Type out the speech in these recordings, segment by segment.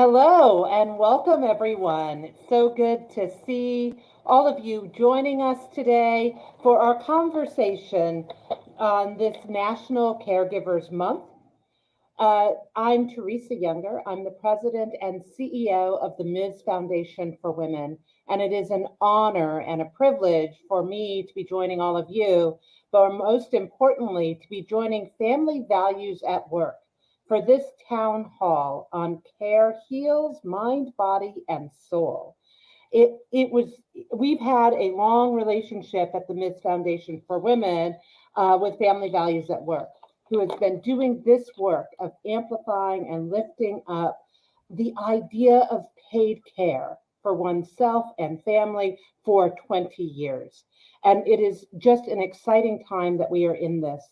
Hello and welcome, everyone. It's so good to see all of you joining us today for our conversation on this National Caregivers Month. I'm Teresa Younger. I'm the president and CEO of the Ms. Foundation for Women, and it is an honor and a privilege for me to be joining all of you, but most importantly, to be joining Family Values at Work for this town hall on care heals mind, body, and soul. It was we've had a long relationship at the Ms. Foundation for Women with Family Values at Work, who has been doing this work of amplifying and lifting up the idea of paid care for oneself and family for 20 years. And it is just an exciting time that we are in this.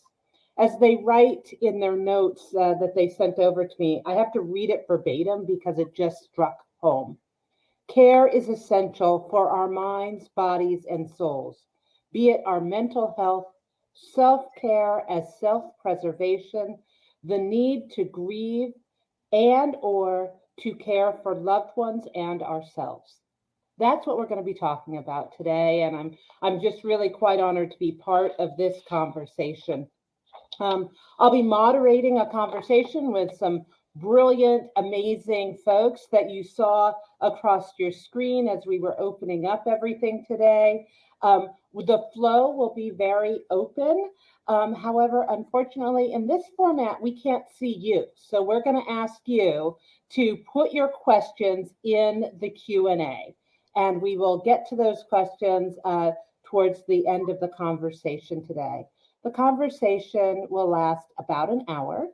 As they write in their notes that they sent over to me, I have to read it verbatim because it just struck home. Care is essential for our minds, bodies, and souls, be it our mental health, self care as self preservation, the need to grieve, and/or to care for loved ones and ourselves. That's what we're going to be talking about today, and I'm just really quite honored to be part of this conversation. I'll be moderating a conversation with some brilliant, amazing folks that you saw across your screen as we were opening up everything today. The flow will be very open. However, unfortunately, in this format, we can't see you. So we're going to ask you to put your questions in the Q&A, and we will get to those questions towards the end of the conversation today. The conversation will last about an hour,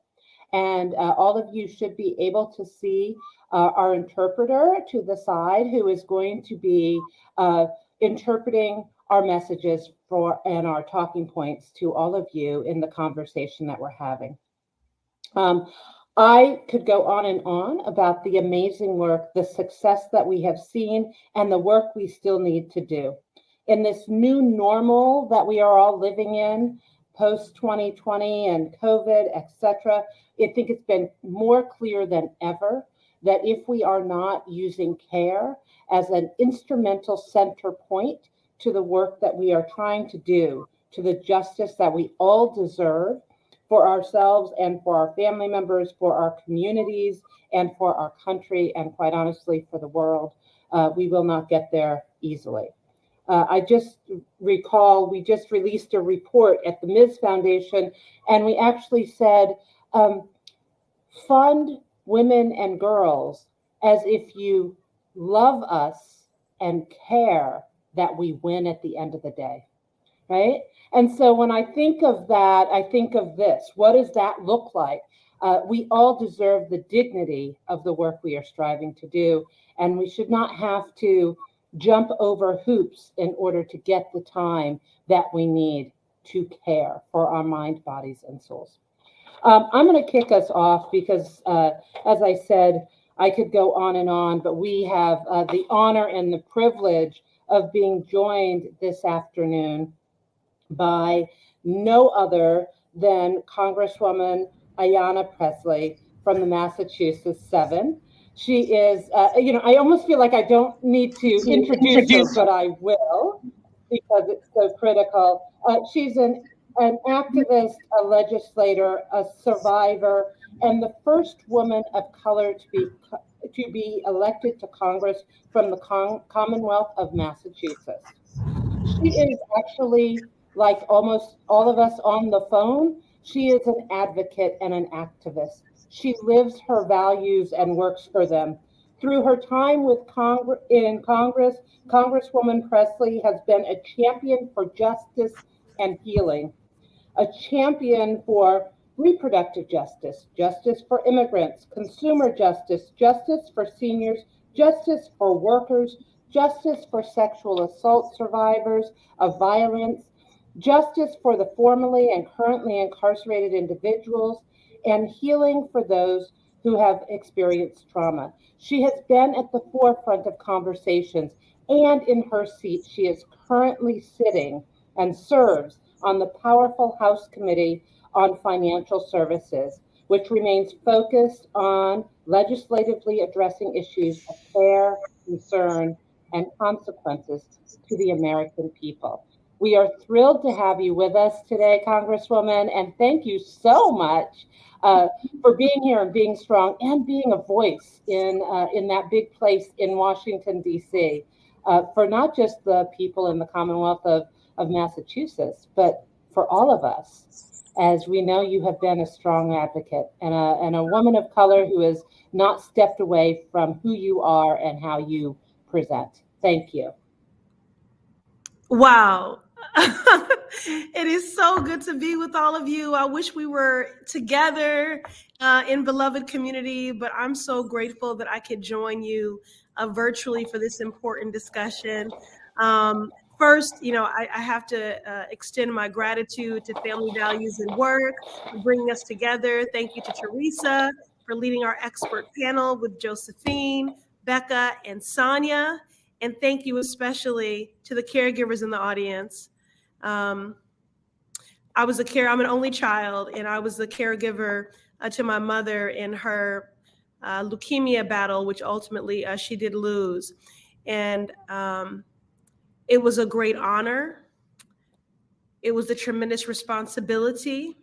and all of you should be able to see our interpreter to the side who is going to be interpreting our messages for and our talking points to all of you in the conversation that we're having. I could go on and on about the amazing work, the success that we have seen, and the work we still need to do. In this new normal that we are all living in, post 2020 and COVID, etc., I think it's been more clear than ever that if we are not using care as an instrumental center point to the work that we are trying to do, to the justice that we all deserve for ourselves and for our family members, for our communities, and for our country, and quite honestly, for the world, we will not get there easily. I just recall we just released a report at the Ms. Foundation, and we actually said, fund women and girls as if you love us and care that we win at the end of the day, right? And so when I think of that, I think of this. What does that look like? We all deserve the dignity of the work we are striving to do, and we should not have to jump over hoops in order to get the time that we need to care for our mind, bodies, and souls. I'm going to kick us off because, as I said, I could go on and on, but we have the honor and the privilege of being joined this afternoon by no other than Congresswoman Ayanna Pressley from the Massachusetts 7. She is, I almost feel like I don't need to introduce her, but I will because it's so critical. She's an activist, a legislator, a survivor, and the first woman of color to be elected to Congress from the Commonwealth of Massachusetts. She is actually, like almost all of us on the phone, she is an advocate and an activist. She lives her values and works for them. Through her time in Congress, Congresswoman Pressley has been a champion for justice and healing, a champion for reproductive justice, justice for immigrants, consumer justice, justice for seniors, justice for workers, justice for sexual assault survivors of violence, justice for the formerly and currently incarcerated individuals, and healing for those who have experienced trauma. She has been at the forefront of conversations, and in her seat, she is currently sitting and serves on the powerful House Committee on Financial Services, which remains focused on legislatively addressing issues of care, concern, and consequences to the American people. We are thrilled to have you with us today, Congresswoman, and thank you so much for being here and being strong and being a voice in that big place in Washington, D.C., for not just the people in the Commonwealth of Massachusetts, but for all of us. As we know, you have been a strong advocate and a woman of color who has not stepped away from who you are and how you present. Thank you. Wow. It is so good to be with all of you. I wish we were together in beloved community, but I'm so grateful that I could join you virtually for this important discussion. First, I have to extend my gratitude to Family Values and Work for bringing us together. Thank you to Teresa for leading our expert panel with Josephine, Becca, and Sonia. And thank you especially to the caregivers in the audience. I'm an only child, and I was the caregiver to my mother in her leukemia battle, which ultimately she did lose. And it was a great honor. It was a tremendous responsibility,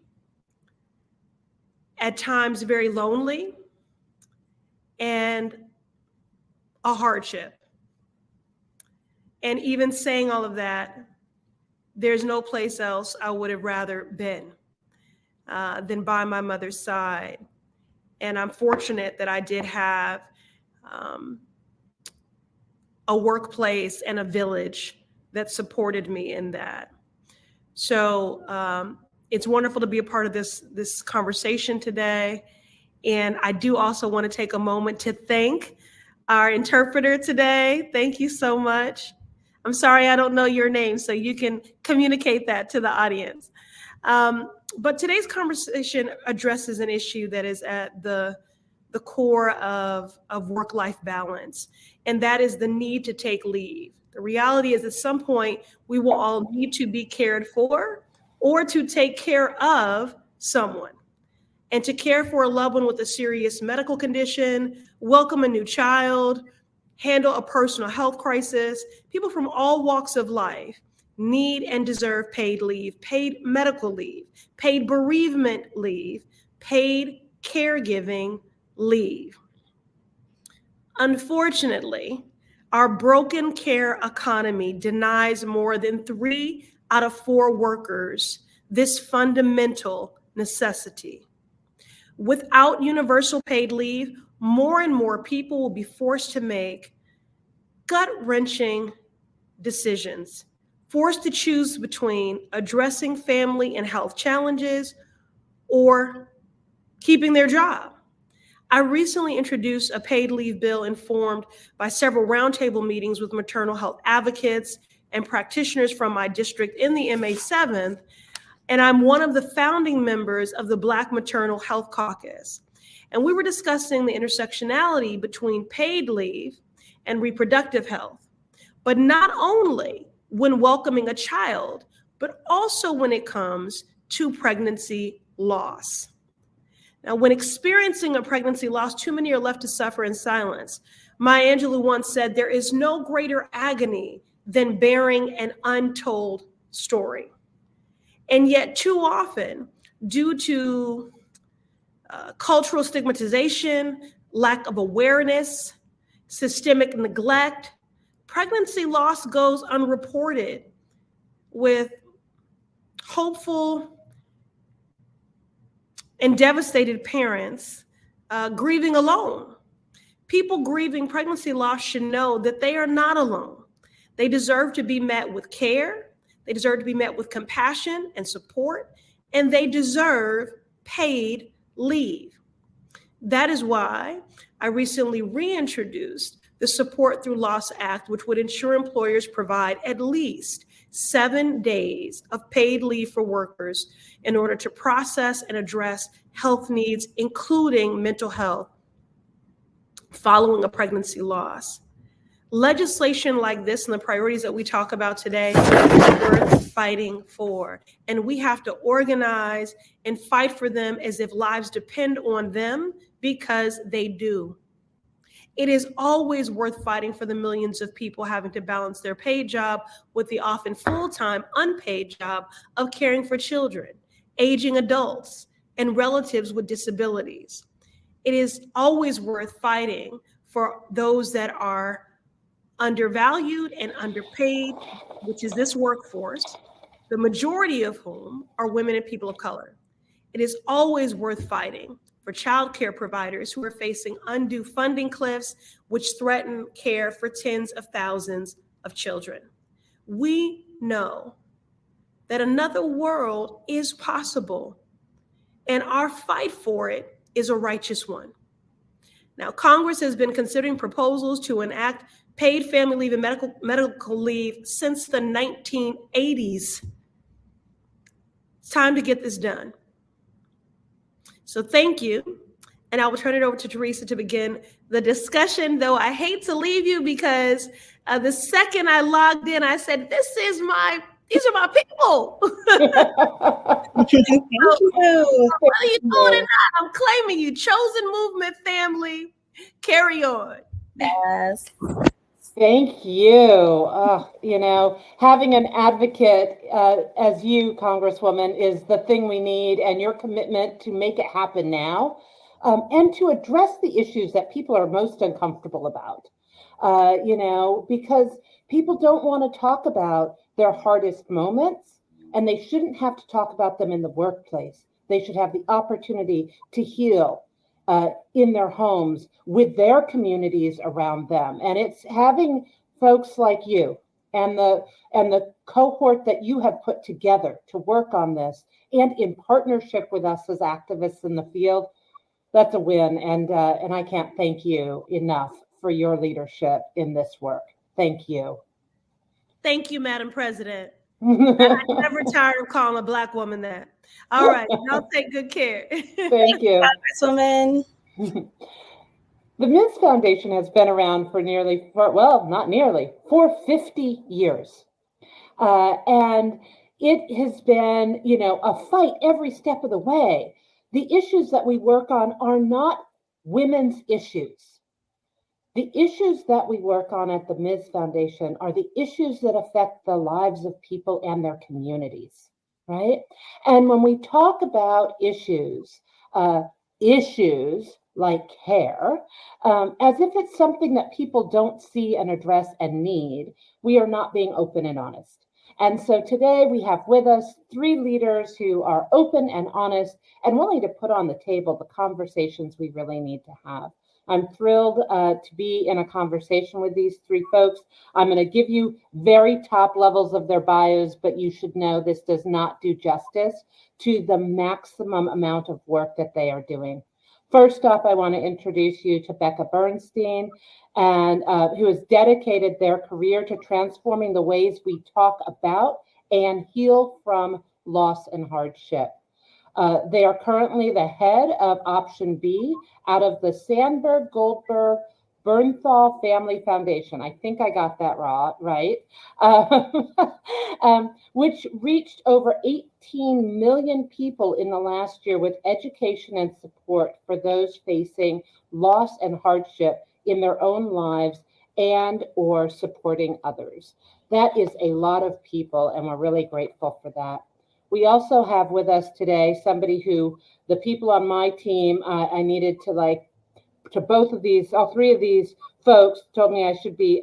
at times very lonely, and a hardship. And even saying all of that, there's no place else I would have rather been than by my mother's side. And I'm fortunate that I did have a workplace and a village that supported me in that. So it's wonderful to be a part of this conversation today. And I do also want to take a moment to thank our interpreter today. Thank you so much. I'm sorry I don't know your name, so you can communicate that to the audience. But today's conversation addresses an issue that is at the core of work-life balance, and that is the need to take leave. The reality is at some point, we will all need to be cared for or to take care of someone. And to care for a loved one with a serious medical condition, welcome a new child, handle a personal health crisis, people from all walks of life need and deserve paid leave, paid medical leave, paid bereavement leave, paid caregiving leave. Unfortunately, our broken care economy denies more than 3 out of 4 workers this fundamental necessity. Without universal paid leave, more and more people will be forced to make gut-wrenching decisions, forced to choose between addressing family and health challenges or keeping their job. I recently introduced a paid leave bill informed by several roundtable meetings with maternal health advocates and practitioners from my district in the MA7, and I'm one of the founding members of the Black Maternal Health Caucus. And we were discussing the intersectionality between paid leave and reproductive health, but not only when welcoming a child, but also when it comes to pregnancy loss. Now, when experiencing a pregnancy loss, too many are left to suffer in silence. Maya Angelou once said, "There is no greater agony than bearing an untold story." And yet too often, due to cultural stigmatization, lack of awareness, systemic neglect, pregnancy loss goes unreported, with hopeful and devastated parents grieving alone. People grieving pregnancy loss should know that they are not alone. They deserve to be met with care. They deserve to be met with compassion and support, and they deserve paid leave. That is why I recently reintroduced the Support Through Loss Act, which would ensure employers provide at least 7 days of paid leave for workers in order to process and address health needs, including mental health, following a pregnancy loss. Legislation like this and the priorities that we talk about today are worth fighting for. And we have to organize and fight for them as if lives depend on them, because they do. It is always worth fighting for the millions of people having to balance their paid job with the often full-time unpaid job of caring for children, aging adults, and relatives with disabilities. It is always worth fighting for those that are undervalued and underpaid, which is this workforce, the majority of whom are women and people of color. It is always worth fighting for childcare providers who are facing undue funding cliffs, which threaten care for tens of thousands of children. We know that another world is possible, and our fight for it is a righteous one. Now, Congress has been considering proposals to enact paid family leave and medical leave since the 1980s. It's time to get this done. So thank you. And I will turn it over to Teresa to begin the discussion, though I hate to leave you because the second I logged in, I said, these are my people. Thank you. Whether you do it or not, I'm claiming you. Chosen movement family, carry on. Yes. Thank you. Having an advocate as you, Congresswoman, is the thing we need, and your commitment to make it happen now and to address the issues that people are most uncomfortable about, because people don't want to talk about their hardest moments, and they shouldn't have to talk about them in the workplace. They should have the opportunity to heal in their homes with their communities around them. And it's having folks like you and the cohort that you have put together to work on this, and in partnership with us as activists in the field, that's a win. And I can't thank you enough for your leadership in this work. Thank you. Thank you, Madam President. I'm never tired of calling a Black woman that. All right, y'all take good care. Thank you. Congresswoman. The Ms. Foundation has been around for for 50 years. And it has been, a fight every step of the way. The issues that we work on are not women's issues. The issues that we work on at the Ms. Foundation are the issues that affect the lives of people and their communities, right? And when we talk about issues like care, as if it's something that people don't see and address and need, we are not being open and honest. And so today we have with us 3 leaders who are open and honest and willing to put on the table the conversations we really need to have. I'm thrilled to be in a conversation with these 3 folks. I'm going to give you very top levels of their bios, but you should know this does not do justice to the maximum amount of work that they are doing. First off, I want to introduce you to Becca Bernstein, and who has dedicated their career to transforming the ways we talk about and heal from loss and hardship. They are currently the head of Option B out of the Sandberg Goldberg Bernthal Family Foundation. I think I got that right. Which reached over 18 million people in the last year with education and support for those facing loss and hardship in their own lives and or supporting others. That is a lot of people, and we're really grateful for that. We also have with us today somebody who the people on my team, I needed to all 3 of these folks told me I should be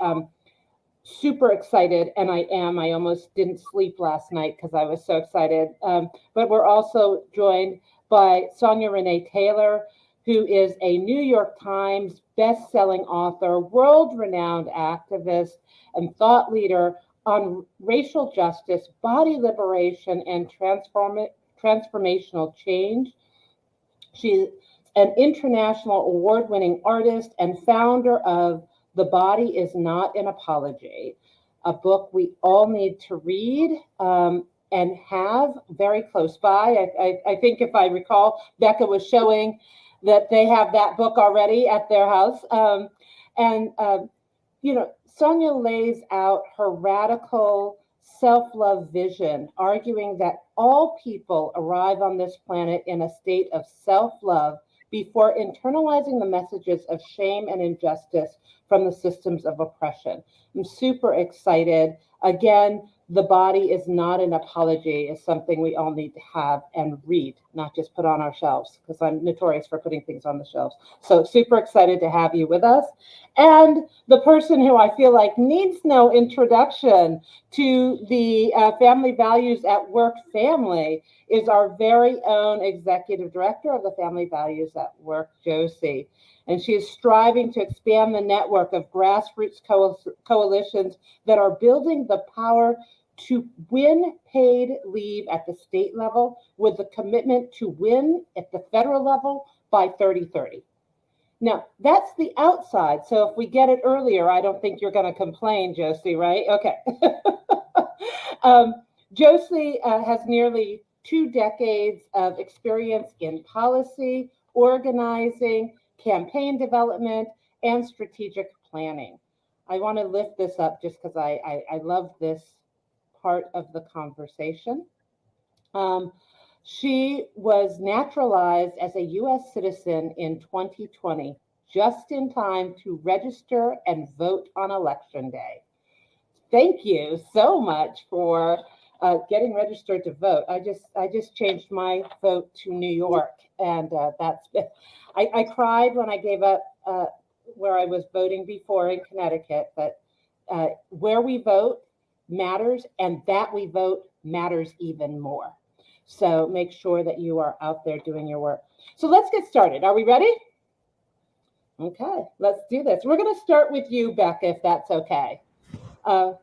super excited, and I am. I almost didn't sleep last night because I was so excited. But we're also joined by Sonia Renee Taylor, who is a New York Times best-selling author, world-renowned activist, and thought leader on racial justice, body liberation, and transformational change. She's an international award-winning artist and founder of The Body Is Not an Apology, a book we all need to read and have very close by. I think if I recall, Becca was showing that they have that book already at their house. Sonia lays out her radical self-love vision, arguing that all people arrive on this planet in a state of self-love before internalizing the messages of shame and injustice from the systems of oppression. I'm super excited. Again, the body is not an apology, is something we all need to have and read, not just put on our shelves, because I'm notorious for putting things on the shelves. So super excited to have you with us. And the person who I feel like needs no introduction to the Family Values at Work family is our very own executive director of the Family Values at Work, Josie. And she is striving to expand the network of grassroots coalitions that are building the power to win paid leave at the state level with the commitment to win at the federal level by 2030. Now, that's the outside. So if we get it earlier, I don't think you're going to complain, Josie, right? Okay. Josie has nearly 2 decades of experience in policy, organizing, campaign development, and strategic planning. I want to lift this up just because I love this part of the conversation. She was naturalized as a U.S. citizen in 2020, just in time to register and vote on Election Day. Thank you so much for getting registered to vote. I just changed my vote to New York, and I cried when I gave up where I was voting before in Connecticut. But where we vote matters, and that we vote matters even more. So make sure that you are out there doing your work. So let's get started. Are we ready? Okay, let's do this. We're going to start with you, Becca, if that's okay. We're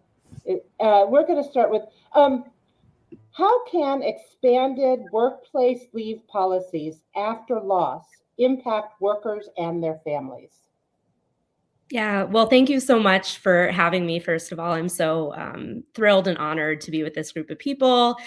going to start with, how can expanded workplace leave policies after loss impact workers and their families? Yeah, well, thank you so much for having me. First of all, I'm so thrilled and honored to be with this group of people.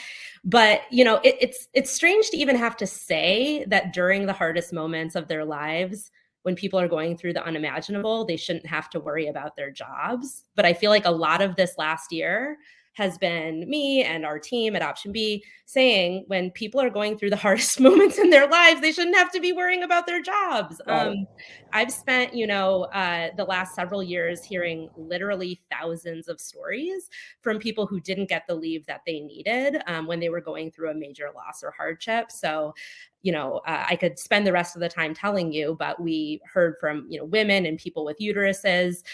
But it's strange to even have to say that during the hardest moments of their lives, when people are going through the unimaginable, they shouldn't have to worry about their jobs. But I feel like a lot of this last year has been me and our team at Option B saying when people are going through the hardest moments in their lives, they shouldn't have to be worrying about their jobs. Right. I've spent, the last several years hearing literally thousands of stories from people who didn't get the leave that they needed when they were going through a major loss or hardship. So, I could spend the rest of the time telling you, but we heard from, women and people with uteruses,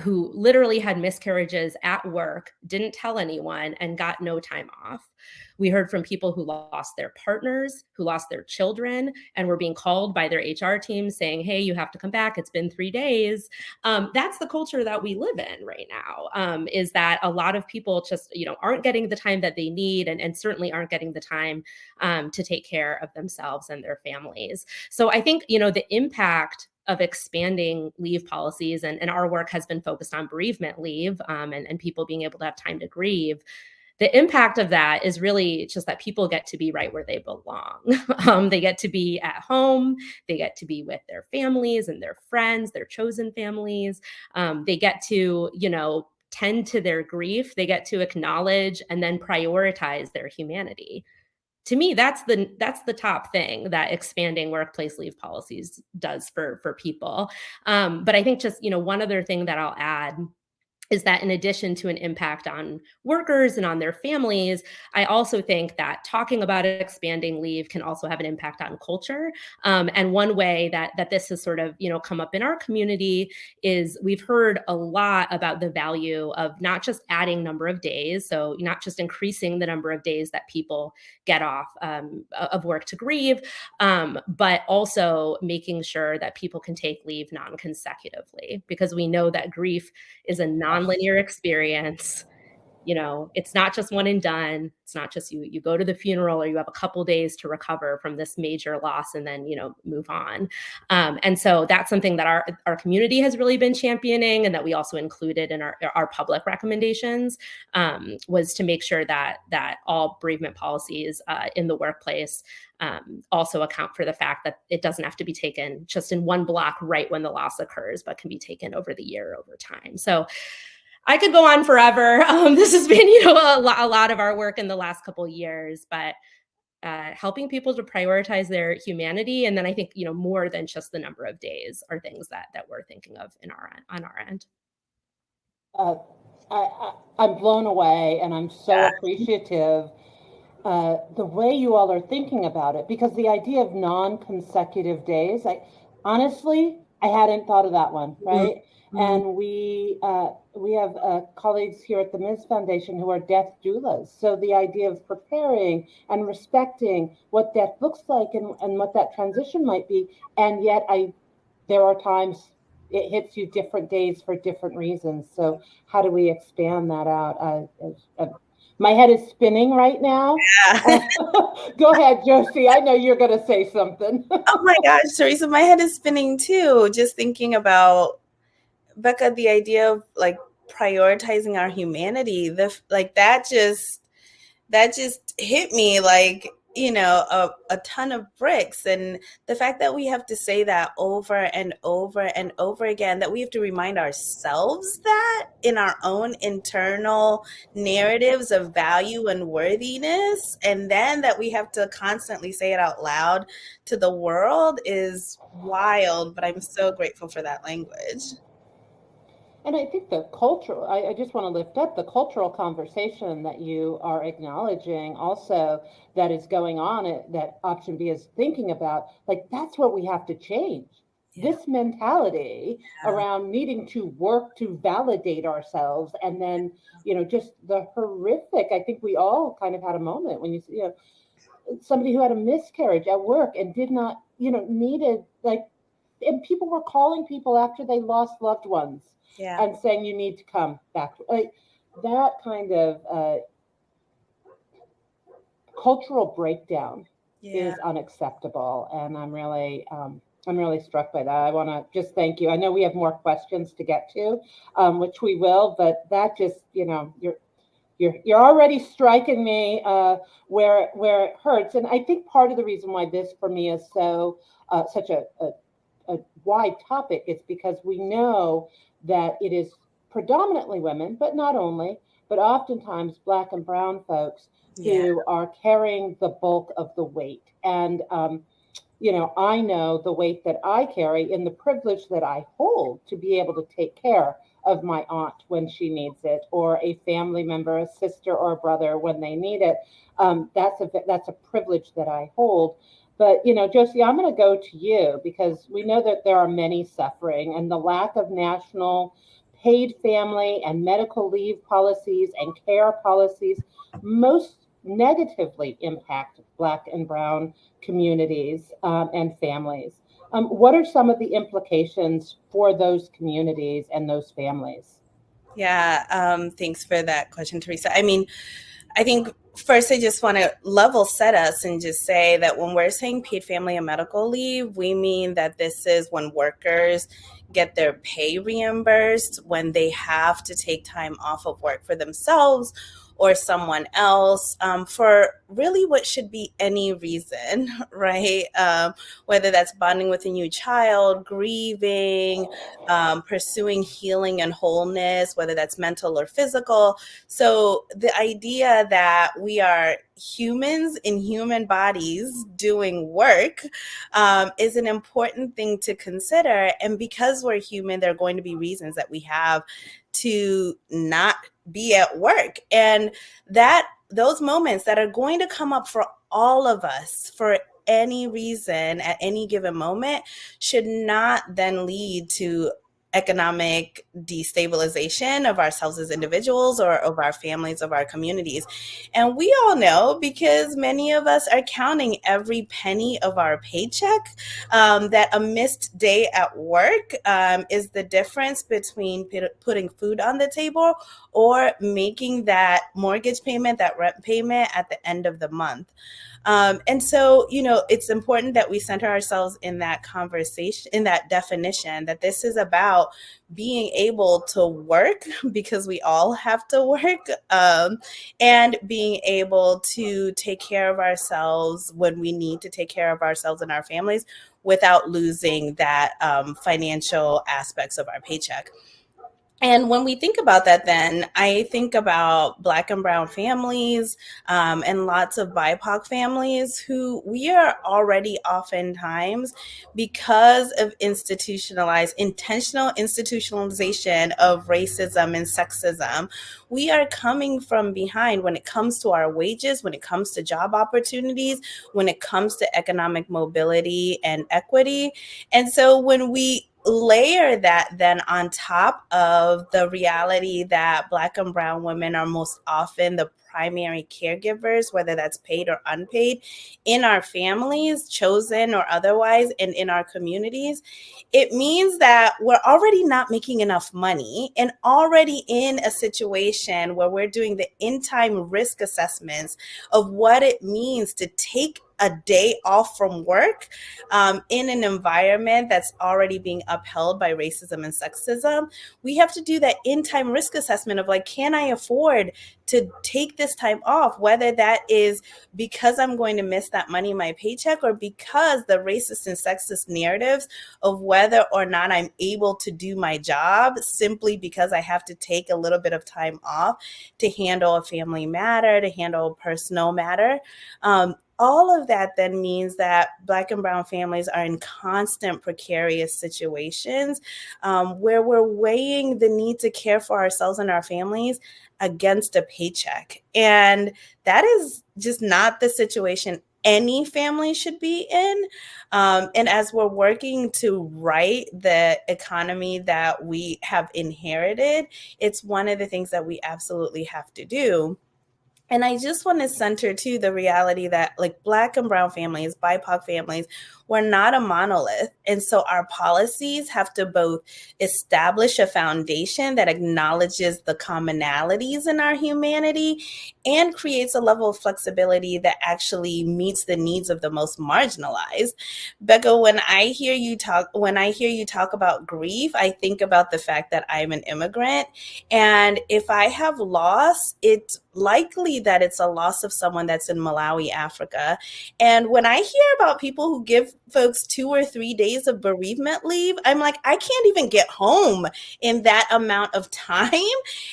who literally had miscarriages at work, didn't tell anyone, and got no time off. We heard from people who lost their partners, who lost their children, and were being called by their HR team saying, hey, you have to come back. It's been 3 days. That's the culture that we live in right now, is that a lot of people just, aren't getting the time that they need and certainly aren't getting the time to take care of themselves and their families. So I think, the impact of expanding leave policies, and our work has been focused on bereavement leave and people being able to have time to grieve. The impact of that is really just that people get to be right where they belong. They get to be at home. They get to be with their families and their friends, their chosen families. They get to, tend to their grief. They get to acknowledge and then prioritize their humanity. To me, that's the top thing that expanding workplace leave policies does for people. But I think just, one other thing that I'll add is that in addition to an impact on workers and on their families, I also think that talking about expanding leave can also have an impact on culture. And one way that this has sort of, come up in our community is we've heard a lot about the value of not just adding number of days, so not just increasing the number of days that people get off of work to grieve, but also making sure that people can take leave non-consecutively, because we know that grief is a nonlinear experience. it's not just one and done. It's not just you go to the funeral or you have a couple days to recover from this major loss and then, move on. And so that's something that our community has really been championing, and that we also included in our public recommendations, was to make sure that all bereavement policies in the workplace also account for the fact that it doesn't have to be taken just in one block right when the loss occurs, but can be taken over the year, over time. So I could go on forever. This has been, a lot of our work in the last couple of years, but helping people to prioritize their humanity. And then I think, more than just the number of days are things that we're thinking of on our end. I'm blown away, and I'm so appreciative the way you all are thinking about it, because the idea of non-consecutive days, honestly, I hadn't thought of that one, right? Mm-hmm. And we have colleagues here at the Ms. Foundation who are death doulas. So the idea of preparing and respecting what death looks like and what that transition might be, and yet there are times it hits you different days for different reasons. So how do we expand that out? My head is spinning right now. Yeah. Go ahead, Josie. I know you're going to say something. Oh my gosh, Teresa, my head is spinning too. Just thinking about, Becca, the idea of like prioritizing our humanity. That just hit me like, a ton of bricks. And the fact that we have to say that over and over and over again, that we have to remind ourselves that in our own internal narratives of value and worthiness, and then that we have to constantly say it out loud to the world is wild. But I'm so grateful for that language. And I think the cultural, I just want to lift up the cultural conversation that you are acknowledging also that is going on, that Option B is thinking about. Like, that's what we have to change. Yeah. This mentality around needing to work to validate ourselves, and then, just the horrific, I think we all kind of had a moment when somebody who had a miscarriage at work and did not, needed, and people were calling people after they lost loved ones. Yeah. And saying you need to come back. That kind of cultural breakdown is unacceptable, and I'm really struck by that. I want to just thank you. I know we have more questions to get to, which we will, but that just you're already striking me where it hurts, and I think part of the reason why this for me is so such a wide topic is because we know that it is predominantly women, but not only, but oftentimes Black and brown folks who are carrying the bulk of the weight. And, I know the weight that I carry in the privilege that I hold to be able to take care of my aunt when she needs it, or a family member, a sister or a brother when they need it. That's a privilege that I hold. But, Josie, I'm going to go to you because we know that there are many suffering, and the lack of national paid family and medical leave policies and care policies most negatively impact Black and brown communities and families. What are some of the implications for those communities and those families? Yeah, thanks for that question, Teresa. I think first, I just want to level set us and just say that when we're saying paid family and medical leave, we mean that this is when workers get their pay reimbursed when they have to take time off of work for themselves or someone else for really what should be any reason, right? Whether that's bonding with a new child, grieving, pursuing healing and wholeness, whether that's mental or physical. So the idea that we are humans in human bodies doing work is an important thing to consider. And because we're human, there are going to be reasons that we have to not be at work. And that those moments that are going to come up for all of us for any reason at any given moment should not then lead to economic destabilization of ourselves as individuals or of our families, of our communities. And we all know, because many of us are counting every penny of our paycheck, that a missed day at work is the difference between putting food on the table or making that mortgage payment, that rent payment at the end of the month. And so, it's important that we center ourselves in that conversation, in that definition, that this is about being able to work, because we all have to work, and being able to take care of ourselves when we need to take care of ourselves and our families without losing that financial aspects of our paycheck. And when we think about that, then I think about Black and Brown families and lots of BIPOC families who we are already oftentimes, because of intentional institutionalization of racism and sexism, we are coming from behind when it comes to our wages, when it comes to job opportunities, when it comes to economic mobility and equity. And so when we layer that then on top of the reality that Black and Brown women are most often the primary caregivers, whether that's paid or unpaid, in our families, chosen or otherwise, and in our communities, it means that we're already not making enough money and already in a situation where we're doing the in-time risk assessments of what it means to take a day off from work in an environment that's already being upheld by racism and sexism. We have to do that in-time risk assessment of can I afford to take this time off, whether that is because I'm going to miss that money in my paycheck or because the racist and sexist narratives of whether or not I'm able to do my job simply because I have to take a little bit of time off to handle a family matter, to handle a personal matter. All of that then means that Black and Brown families are in constant precarious situations where we're weighing the need to care for ourselves and our families against a paycheck. And that is just not the situation any family should be in. And as we're working to right the economy that we have inherited, it's one of the things that we absolutely have to do. And I just want to center too the reality that Black and Brown families, BIPOC families, we're not a monolith. And so our policies have to both establish a foundation that acknowledges the commonalities in our humanity and creates a level of flexibility that actually meets the needs of the most marginalized. Becca, when I hear you talk about grief, I think about the fact that I'm an immigrant. And if I have loss, it's likely that it's a loss of someone that's in Malawi, Africa. And when I hear about people who give folks 2 or 3 days of bereavement leave, I'm like, I can't even get home in that amount of time.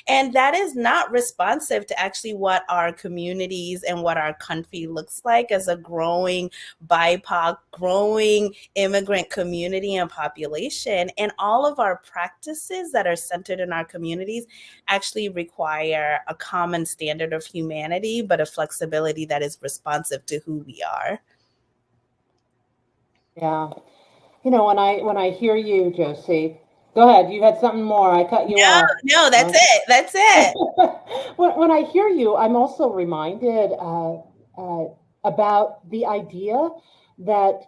And that is not responsive to actually what our communities and what our country looks like as a growing BIPOC, growing immigrant community and population. And all of our practices that are centered in our communities actually require a common standard of humanity, but a flexibility that is responsive to who we are. Yeah. When I hear you, Josie, go ahead. You had something more. I cut you off. No, that's it. That's it. When I hear you, I'm also reminded about the idea that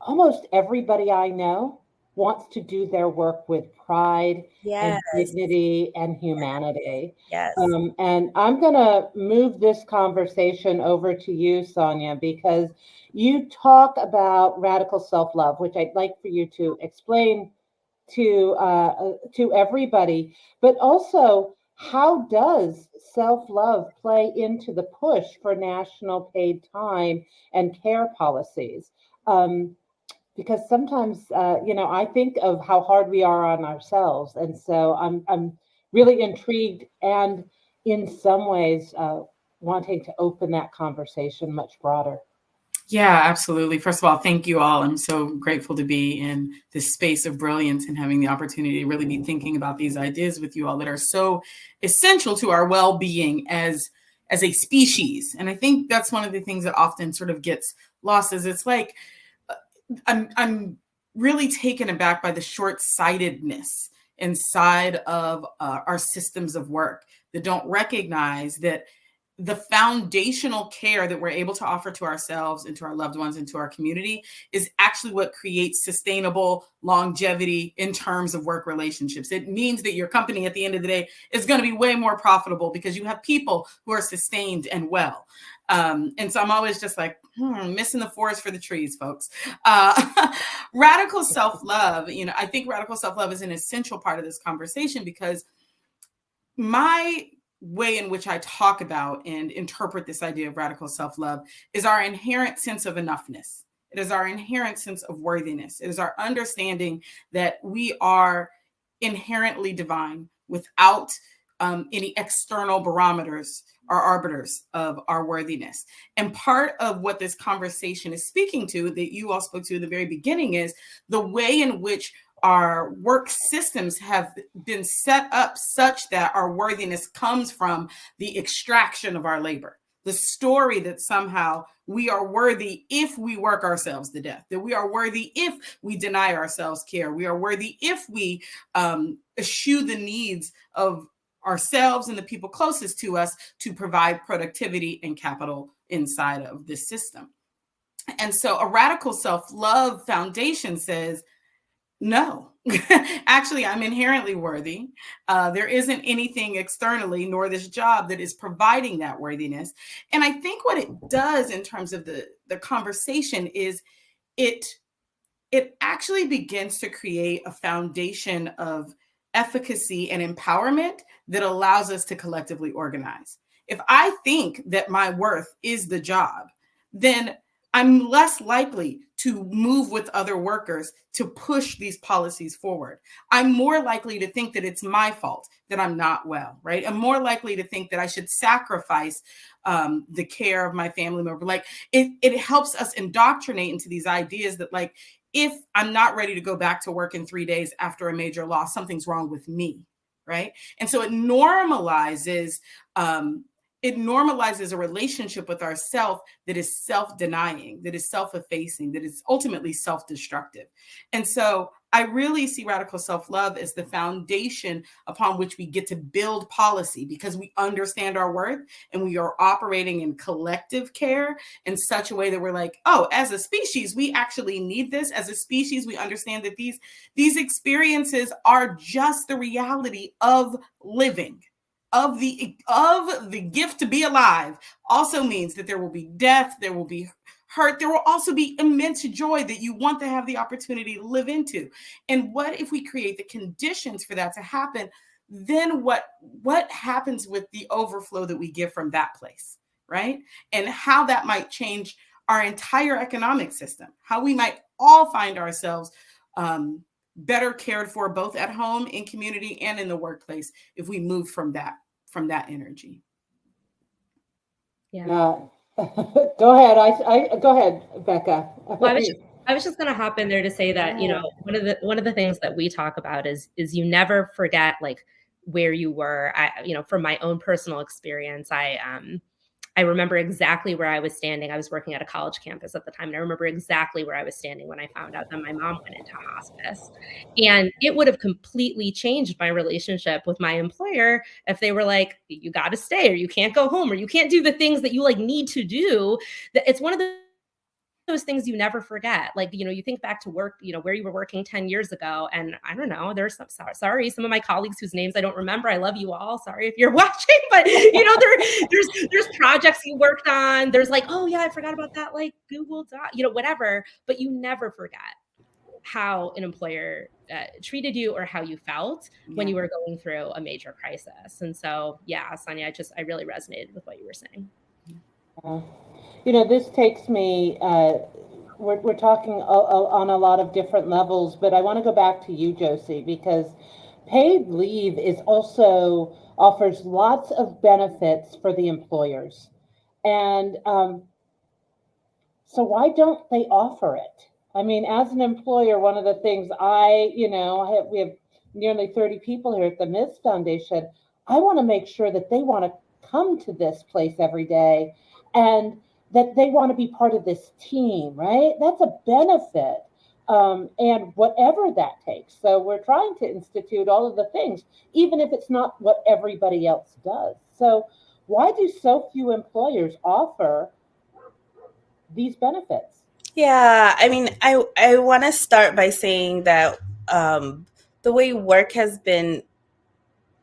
almost everybody I know wants to do their work with pride and dignity and humanity. Yes. And I'm going to move this conversation over to you, Sonia, because you talk about radical self-love, which I'd like for you to explain to everybody, but also how does self-love play into the push for national paid time and care policies? Because sometimes, I think of how hard we are on ourselves. And so I'm really intrigued and in some ways wanting to open that conversation much broader. Yeah, absolutely. First of all, thank you all. I'm so grateful to be in this space of brilliance and having the opportunity to really be thinking about these ideas with you all that are so essential to our well-being as a species. And I think that's one of the things that often sort of gets lost is it's like, I'm really taken aback by the short-sightedness inside of our systems of work that don't recognize that the foundational care that we're able to offer to ourselves and to our loved ones and to our community is actually what creates sustainable longevity in terms of work relationships. It means that your company at the end of the day is going to be way more profitable because you have people who are sustained and well. And so I'm always just like, missing the forest for the trees, folks. Radical self-love, I think radical self-love is an essential part of this conversation, because my way in which I talk about and interpret this idea of radical self-love is our inherent sense of enoughness. It is our inherent sense of worthiness. It is our understanding that we are inherently divine without any external barometers or arbiters of our worthiness. And part of what this conversation is speaking to, that you all spoke to in the very beginning, is the way in which our work systems have been set up such that our worthiness comes from the extraction of our labor. The story that somehow we are worthy if we work ourselves to death, that we are worthy if we deny ourselves care, we are worthy if we eschew the needs of ourselves and the people closest to us to provide productivity and capital inside of this system. And so a radical self-love foundation says, no, actually, I'm inherently worthy. There isn't anything externally, nor this job, that is providing that worthiness. And I think what it does in terms of the conversation is it actually begins to create a foundation of efficacy and empowerment that allows us to collectively organize. If I think that my worth is the job, then I'm less likely to move with other workers to push these policies forward. I'm more likely to think that it's my fault that I'm not well, right? I'm more likely to think that I should sacrifice the care of my family member. Like it helps us indoctrinate into these ideas that, like, if I'm not ready to go back to work in 3 days after a major loss, something's wrong with me, right? And so it normalizes a relationship with ourself that is self-denying, that is self-effacing, that is ultimately self-destructive. And so I really see radical self-love as the foundation upon which we get to build policy, because we understand our worth and we are operating in collective care in such a way that we're like, oh, as a species, we actually need this. As a species, we understand that these experiences are just the reality of living. Of the gift to be alive also means that there will be death, there will be hurt, there will also be immense joy that you want to have the opportunity to live into. And what if we create the conditions for that to happen? Then what happens with the overflow that we give from that place, right? And how that might change our entire economic system, how we might all find ourselves better cared for, both at home, in community, and in the workplace, if we move from that energy. Yeah. Go ahead. I go ahead, Becca. Well, I was just going to hop in there to say that, one of the things that we talk about is you never forget, like, where you were. From my own personal experience, I remember exactly where I was standing. I was working at a college campus at the time, and I remember exactly where I was standing when I found out that my mom went into hospice. And it would have completely changed my relationship with my employer if they were like, you got to stay, or you can't go home, or you can't do the things that you need to do. It's one of those things you never forget. Like, you think back to work, where you were working 10 years ago. And I don't know, there's some of my colleagues whose names I don't remember. I love you all. Sorry if you're watching, but there's projects you worked on. There's like, oh yeah, I forgot about that. Like Google Doc, whatever, but you never forget how an employer treated you or how you felt when you were going through a major crisis. And so, yeah, Sonia, I really resonated with what you were saying. This takes me, we're talking on a lot of different levels, but I want to go back to you, Josie, because paid leave also offers lots of benefits for the employers. And so why don't they offer it? I mean, as an employer, one of the things we have nearly 30 people here at the Ms. Foundation. I want to make sure that they want to come to this place every day and that they want to be part of this team, right? That's a benefit and whatever that takes. So we're trying to institute all of the things, even if it's not what everybody else does. So why do so few employers offer these benefits? Yeah, I mean, I want to start by saying that the way work has been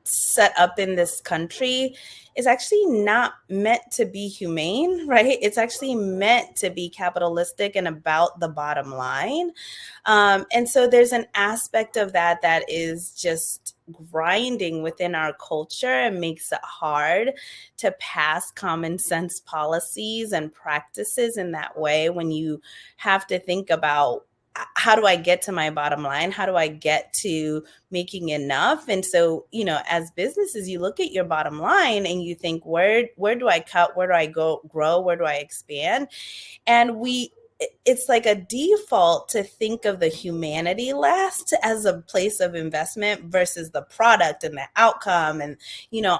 set up in this country is actually not meant to be humane, right? It's actually meant to be capitalistic and about the bottom line. And so there's an aspect of that that is just grinding within our culture and makes it hard to pass common sense policies and practices in that way when you have to think about how do I get to my bottom line? How do I get to making enough? And so, as businesses, you look at your bottom line and you think, where do I cut? Where do I grow? Where do I expand? And it's like a default to think of the humanity last as a place of investment versus the product and the outcome and,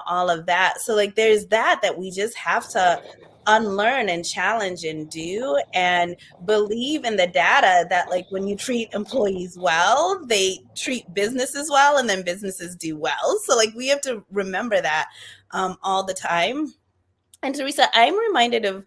all of that. So like, there's that we just have to unlearn and challenge and do, and believe in the data that like when you treat employees well, they treat businesses well, and then businesses do well. So like, we have to remember that all the time. And Teresa, I'm reminded of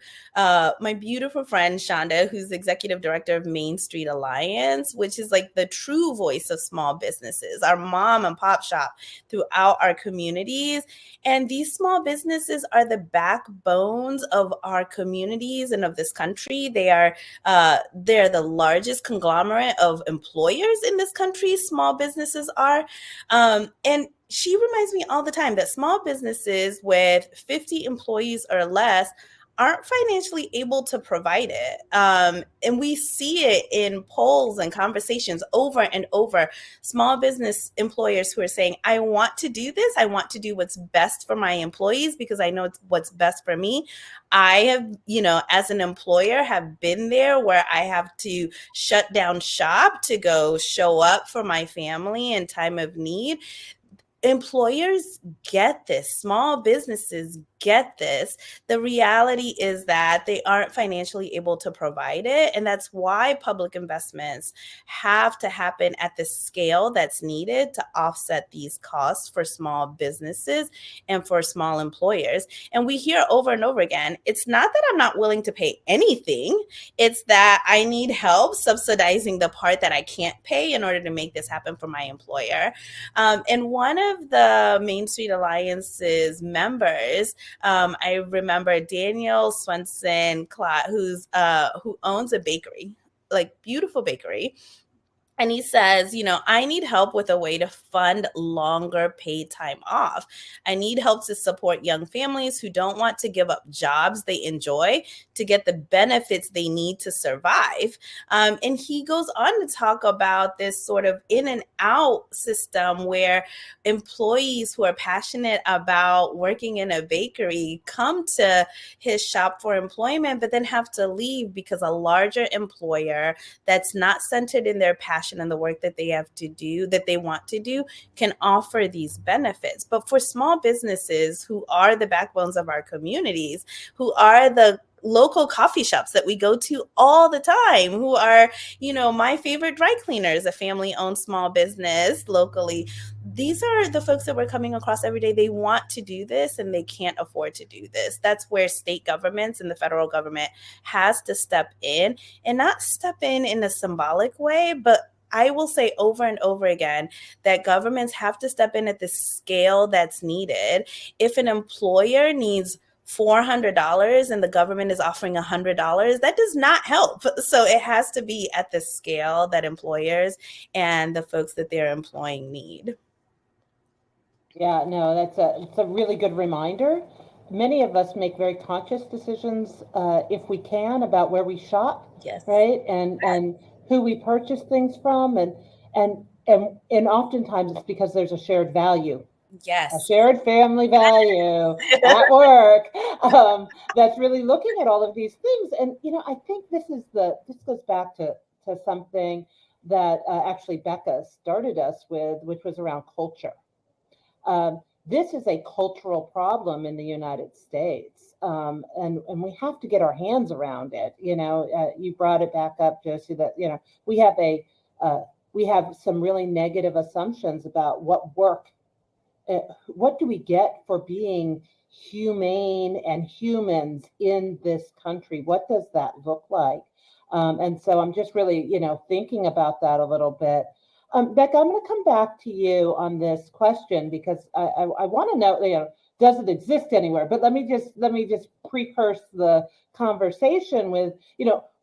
my beautiful friend Shonda, who's executive director of Main Street Alliance, which is like the true voice of small businesses, our mom and pop shop throughout our communities. And these small businesses are the backbones of our communities and of this country. They're the largest conglomerate of employers in this country. Small businesses are, and she reminds me all the time that small businesses with 50 employees or less aren't financially able to provide it. And we see it in polls and conversations over and over. Small business employers who are saying, I want to do this. I want to do what's best for my employees because I know it's what's best for me. I have, as an employer, have been there where I have to shut down shop to go show up for my family in time of need. Employers get this. Small businesses get this. The reality is that they aren't financially able to provide it. And that's why public investments have to happen at the scale that's needed to offset these costs for small businesses and for small employers. And we hear over and over again, it's not that I'm not willing to pay anything. It's that I need help subsidizing the part that I can't pay in order to make this happen for my employer. And one of the Main Street Alliance's members, I remember Daniel Swenson Klott, who owns a bakery, like beautiful bakery. And he says, I need help with a way to fund longer paid time off. I need help to support young families who don't want to give up jobs they enjoy to get the benefits they need to survive. And he goes on to talk about this sort of in and out system where employees who are passionate about working in a bakery come to his shop for employment, but then have to leave because a larger employer that's not centered in their passion and the work that they have to do, that they want to do, can offer these benefits. But for small businesses who are the backbones of our communities, who are the local coffee shops that we go to all the time, who are, my favorite dry cleaners, a family-owned small business locally. These are the folks that we're coming across every day. They want to do this and they can't afford to do this. That's where state governments and the federal government has to step in, and not step in a symbolic way, but I will say over and over again that governments have to step in at the scale that's needed. If an employer needs $400 and the government is offering $100, that does not help. So it has to be at the scale that employers and the folks that they're employing need. Yeah, no, it's a really good reminder. Many of us make very conscious decisions, if we can, about where we shop, Yes. right, and who we purchase things from, and oftentimes it's because there's a shared value. Yes. A shared family value at work, that's really looking at all of these things. And, I think this goes back to something that actually Becca started us with, which was around culture. this is a cultural problem in the United States, and we have to get our hands around it. You brought it back up, Josie, that we have some really negative assumptions about what do we get for being humane and humans in this country? What does that look like? And so I'm just really, thinking about that a little bit. Becca, I'm going to come back to you on this question because I want to know, does it exist anywhere? But let me just precursor the conversation with,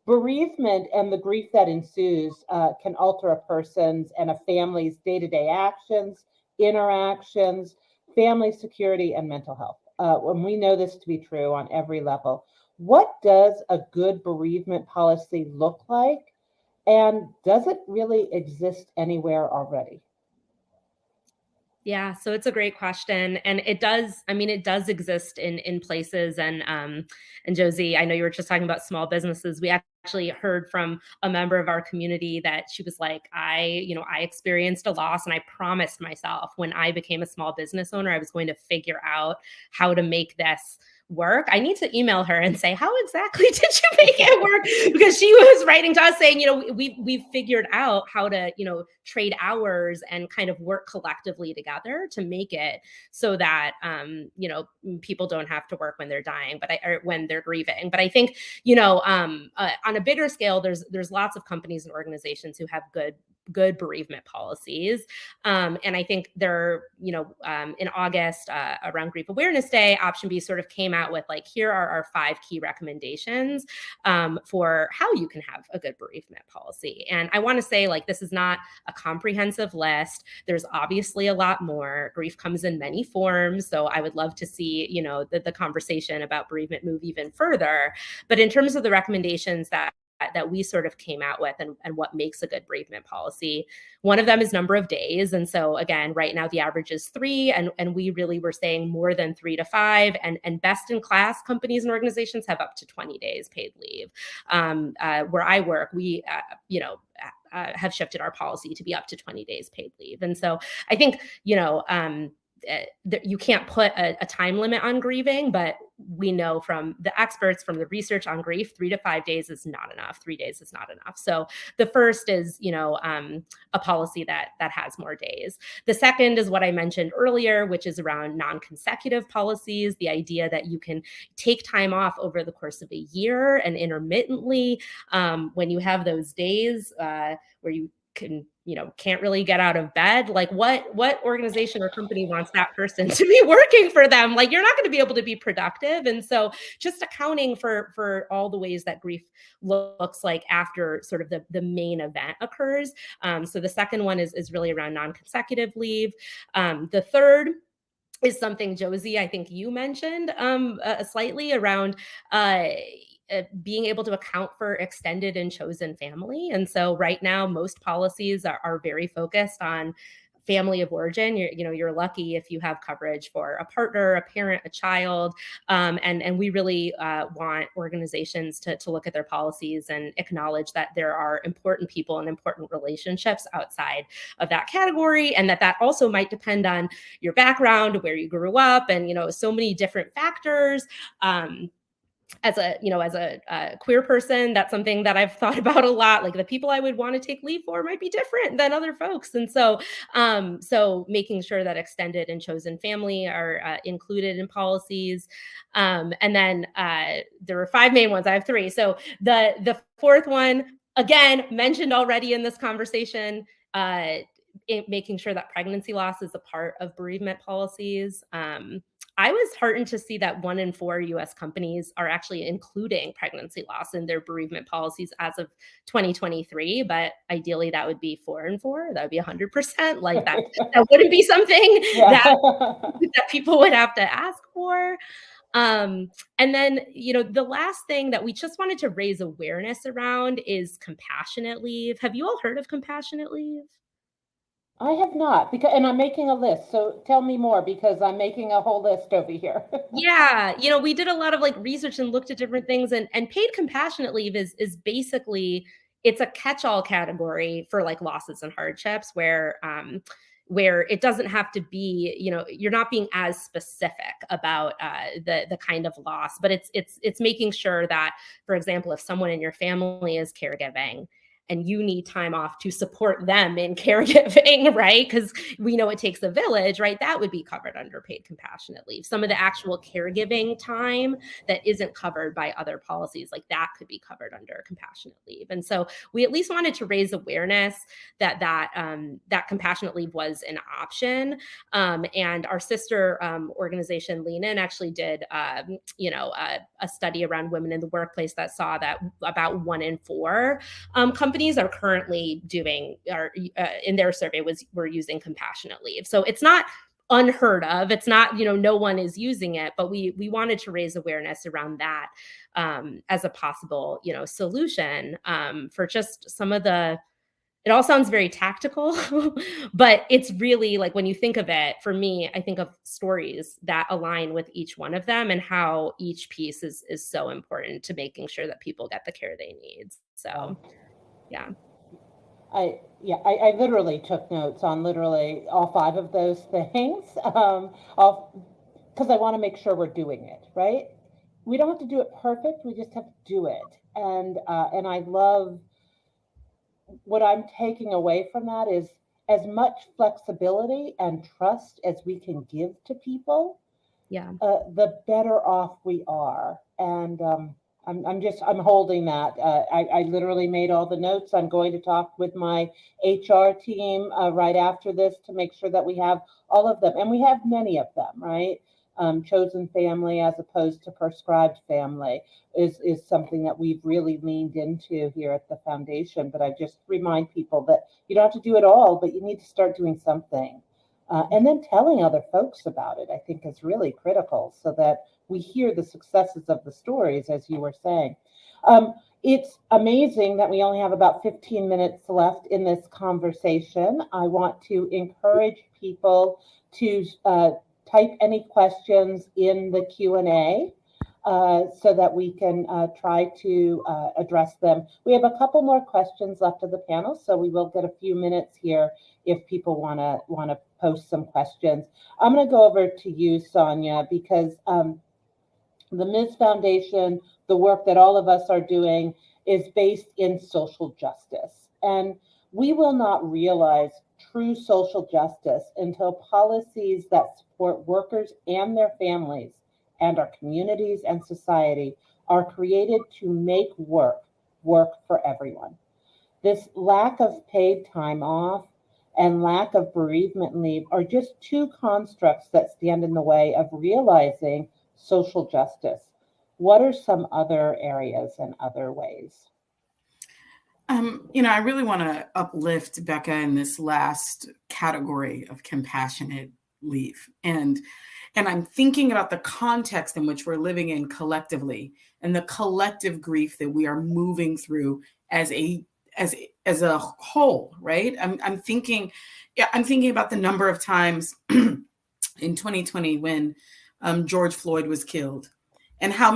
bereavement and the grief that ensues can alter a person's and a family's day-to-day actions, interactions, family security, and mental health. When we know this to be true on every level, what does a good bereavement policy look like? And does it really exist anywhere already? Yeah, so it's a great question. And it does exist in places. And Josie, I know you were just talking about small businesses. We actually heard from a member of our community that she was like, I experienced a loss and I promised myself when I became a small business owner, I was going to figure out how to make this work. I need to email her and say, how exactly did you make it work? Because she was writing to us saying, we've figured out how to, trade hours and kind of work collectively together to make it so that, people don't have to work when they're dying, or when they're grieving. But I think, on a bigger scale, there's lots of companies and organizations who have good bereavement policies. And I think they're, in August around Grief Awareness Day, Option B sort of came out with like, here are our 5 key recommendations for how you can have a good bereavement policy. And I want to say, like, this is not a comprehensive list. There's obviously a lot more. Grief comes in many forms. So I would love to see, the conversation about bereavement move even further. But in terms of the recommendations that we sort of came out with and what makes a good bereavement policy. One of them is number of days. And so again, right now the average is 3, and we really were saying more than 3 to 5, and best in class companies and organizations have up to 20 days paid leave. Where I work, we, have shifted our policy to be up to 20 days paid leave. And so I think, you can't put a time limit on grieving, but we know from the experts, from the research on grief, 3 to 5 days is not enough. 3 days is not enough. So the first is, a policy that has more days. The second is what I mentioned earlier, which is around non-consecutive policies, the idea that you can take time off over the course of a year and intermittently, when you have those days where you can't really get out of bed, like what organization or company wants that person to be working for them? Like, you're not going to be able to be productive. And so just accounting for all the ways that grief looks like after sort of the main event occurs. So the second one is really around non-consecutive leave. The third is something, Josie, I think you mentioned slightly around being able to account for extended and chosen family. And so right now, most policies are very focused on family of origin. You're lucky if you have coverage for a partner, a parent, a child. And we really want organizations to look at their policies and acknowledge that there are important people and important relationships outside of that category. And that also might depend on your background, where you grew up, and, so many different factors. As a queer person, that's something that I've thought about a lot. Like, the people I would want to take leave for might be different than other folks. And so, making sure that extended and chosen family are included in policies. And then there were 5 main ones. I have 3. So the fourth one, again, mentioned already in this conversation, making sure that pregnancy loss is a part of bereavement policies. I was heartened to see that 1 in 4 U.S. companies are actually including pregnancy loss in their bereavement policies as of 2023. But ideally, that would be 4 in 4. That would be 100%. Like that wouldn't be something that people would have to ask for. And then, the last thing that we just wanted to raise awareness around is compassionate leave. Have you all heard of compassionate leave? I have not, and I'm making a list. So tell me more, because I'm making a whole list over here. Yeah. We did a lot of research and looked at different things, and paid compassionate leave is basically, it's a catch-all category for losses and hardships where, where it doesn't have to be, you're not being as specific about the kind of loss, but it's making sure that, for example, if someone in your family is caregiving and you need time off to support them in caregiving, right? Because we know it takes a village, right? That would be covered under paid compassionate leave. Some of the actual caregiving time that isn't covered by other policies, like that could be covered under compassionate leave. And so we at least wanted to raise awareness that compassionate leave was an option. And our sister organization, Lean In, actually did, a study around women in the workplace that saw that about 1 in 4 companies are currently in their survey were using compassionate leave. So it's not unheard of. It's not, no one is using it, but we wanted to raise awareness around that as a possible, solution for just some of the. It all sounds very tactical, but it's really like, when you think of it, for me, I think of stories that align with each one of them and how each piece is so important to making sure that people get the care they need. So, yeah. I literally took notes on literally all 5 of those things, because I want to make sure we're doing it right. We don't have to do it perfect. We just have to do it. And I love what I'm taking away from that is as much flexibility and trust as we can give to people, the better off we are. And I'm holding that. I literally made all the notes. I'm going to talk with my HR team right after this to make sure that we have all of them. And we have many of them, right? Chosen family as opposed to prescribed family is something that we've really leaned into here at the foundation. But I just remind people that you don't have to do it all, but you need to start doing something. And then telling other folks about it, I think, is really critical so that we hear the successes of the stories, as you were saying. It's amazing that we only have about 15 minutes left in this conversation. I want to encourage people to type any questions in the Q&A so that we can try to address them. We have a couple more questions left of the panel, so we will get a few minutes here if people want to post some questions. I'm going to go over to you, Sonia, because the Ms. Foundation, the work that all of us are doing, is based in social justice. And we will not realize true social justice until policies that support workers and their families and our communities and society are created to make work for everyone. This lack of paid time off and lack of bereavement leave are just 2 constructs that stand in the way of realizing social justice. What are some other areas and other ways? I really want to uplift Becca in this last category of compassionate leave. And I'm thinking about the context in which we're living in collectively and the collective grief that we are moving through as a whole, right? I'm thinking about the number of times in 2020 when George Floyd was killed, and how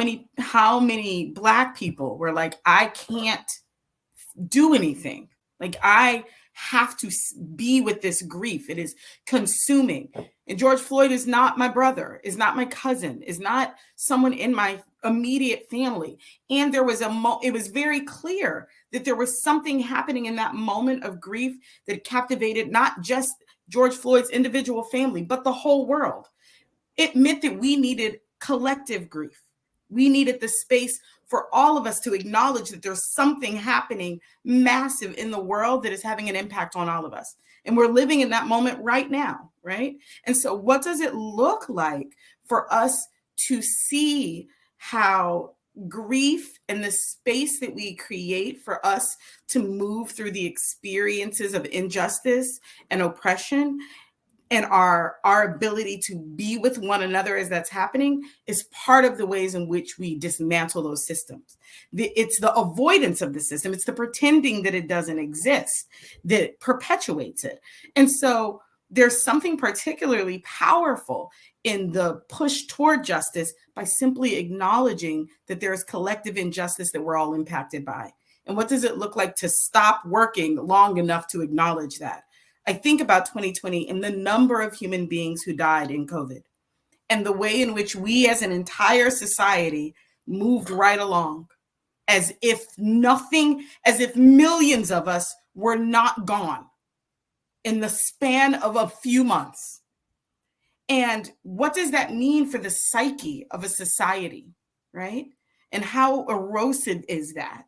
many Black people were like, I can't do anything. Like, I have to be with this grief. It is consuming. And George Floyd is not my brother, is not my cousin, is not someone in my immediate family. And there was it was very clear that there was something happening in that moment of grief that captivated not just George Floyd's individual family, but the whole world. It meant that we needed collective grief. We needed the space for all of us to acknowledge that there's something happening massive in the world that is having an impact on all of us. And we're living in that moment right now, right? And so what does it look like for us to see how grief and the space that we create for us to move through the experiences of injustice and oppression and our ability to be with one another as that's happening is part of the ways in which we dismantle those systems. It's the avoidance of the system. It's the pretending that it doesn't exist that perpetuates it. And so there's something particularly powerful in the push toward justice by simply acknowledging that there's collective injustice that we're all impacted by. And what does it look like to stop working long enough to acknowledge that? I think about 2020 and the number of human beings who died in COVID and the way in which we as an entire society moved right along as if nothing, as if millions of us were not gone in the span of a few months. And what does that mean for the psyche of a society, right? And how erosive is that?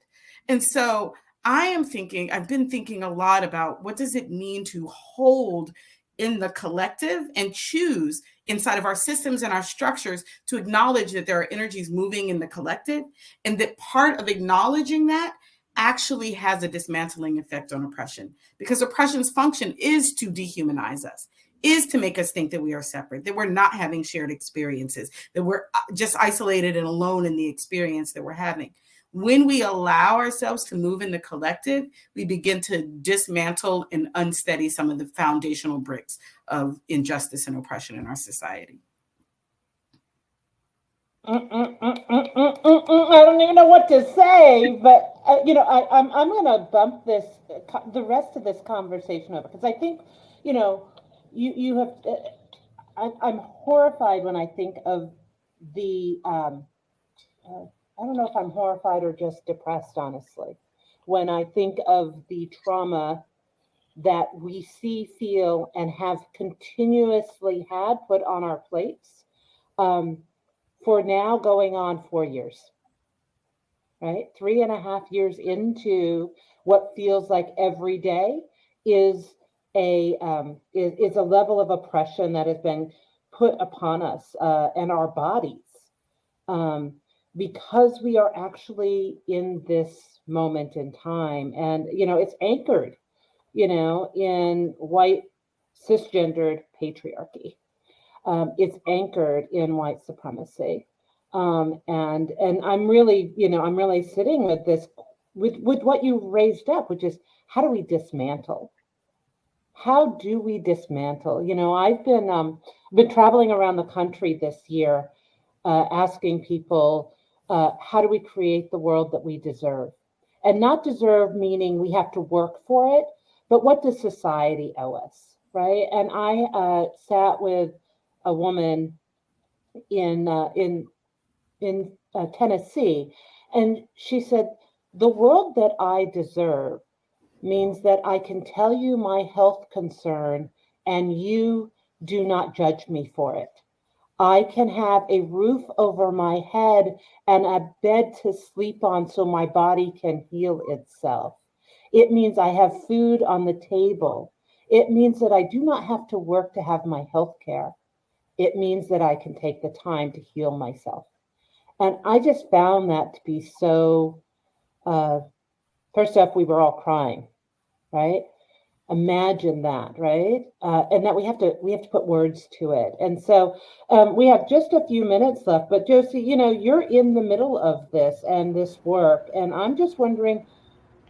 And so I've been thinking a lot about what does it mean to hold in the collective and choose inside of our systems and our structures to acknowledge that there are energies moving in the collective, and that part of acknowledging that actually has a dismantling effect on oppression, because oppression's function is to dehumanize us, is to make us think that we are separate, that we're not having shared experiences, that we're just isolated and alone in the experience that we're having. When we allow ourselves to move in the collective, we begin to dismantle and unsteady some of the foundational bricks of injustice and oppression in our society. I don't even know what to say, but I'm going to bump the rest of this conversation over, because I think, you have. I'm horrified when I think of the. I don't know if I'm horrified or just depressed, honestly, when I think of the trauma that we see, feel, and have continuously had put on our plates for now going on 4 years, right? 3.5 years into what feels like every day is a level of oppression that has been put upon us and our bodies. Because we are actually in this moment in time, and it's anchored in white cisgendered patriarchy. It's anchored in white supremacy, and I'm really sitting with this, with what you raised up, which is, how do we dismantle? I've been traveling around the country this year, asking people, how do we create the world that we deserve? And not deserve meaning we have to work for it, but what does society owe us, right? And I sat with a woman in Tennessee, and she said, the world that I deserve means that I can tell you my health concern and you do not judge me for it. I can have a roof over my head and a bed to sleep on so my body can heal itself. It means I have food on the table. It means that I do not have to work to have my health care. It means that I can take the time to heal myself. And I just found that to be so, first off, we were all crying, right? Imagine that, right? And that we have to put words to it. And so we have just a few minutes left, but Josie, you're in the middle of this and this work, and I'm just wondering,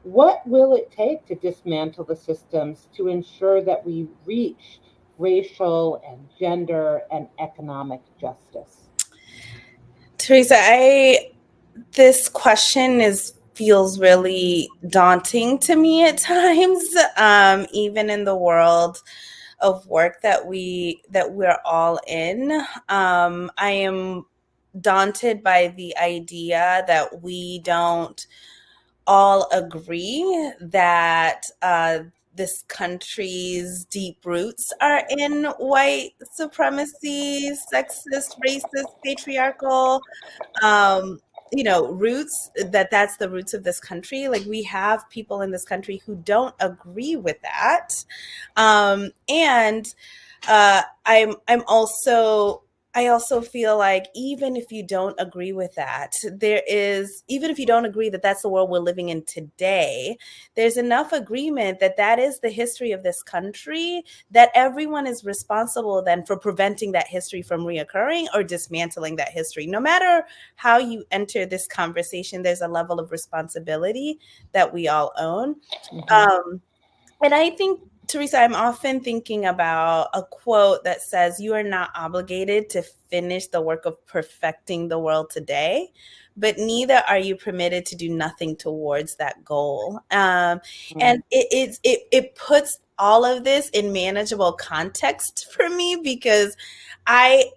what will it take to dismantle the systems to ensure that we reach racial and gender and economic justice? Teresa, this question feels really daunting to me at times, even in the world of work that we're all in. I am daunted by the idea that we don't all agree that this country's deep roots are in white supremacy, sexist, racist, patriarchal roots, that's the roots of this country. Like, we have people in this country who don't agree with that. I also feel like, even if you don't agree with that, even if you don't agree that that's the world we're living in today, there's enough agreement that that is the history of this country, that everyone is responsible then for preventing that history from reoccurring or dismantling that history. No matter how you enter this conversation, there's a level of responsibility that we all own. Mm-hmm. And I think, Teresa, I'm often thinking about a quote that says, you are not obligated to finish the work of perfecting the world today, but neither are you permitted to do nothing towards that goal. And it puts all of this in manageable context for me, because I